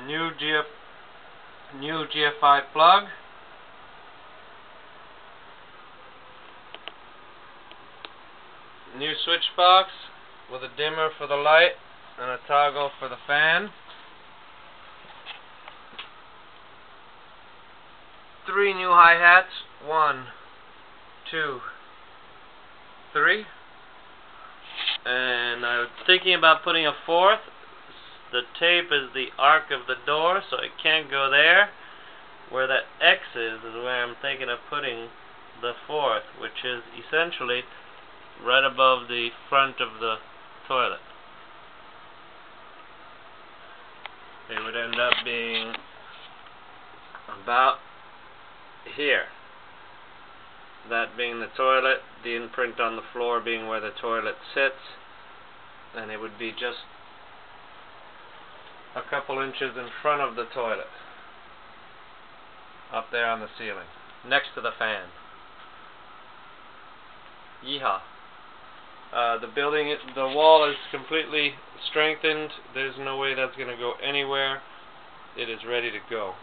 new GFI plug, new switch box with a dimmer for the light and a toggle for the fan, 3 new hi-hats, 1, 2, 3, and I was thinking about putting a 4th. The tape is the arc of the door, so it can't go there. Where that X is where I'm thinking of putting the 4th, which is essentially right above the front of the toilet. It would end up being about here. That being the toilet, the imprint on the floor being where the toilet sits, and it would be just a couple inches in front of the toilet, up there on the ceiling, next to the fan. Yeehaw. The wall is completely strengthened. There's no way that's going to go anywhere. It is ready to go.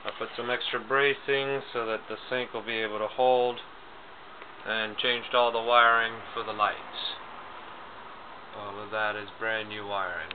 I put some extra bracing so that the sink will be able to hold, and changed all the wiring for the lights. All of that is brand new wiring.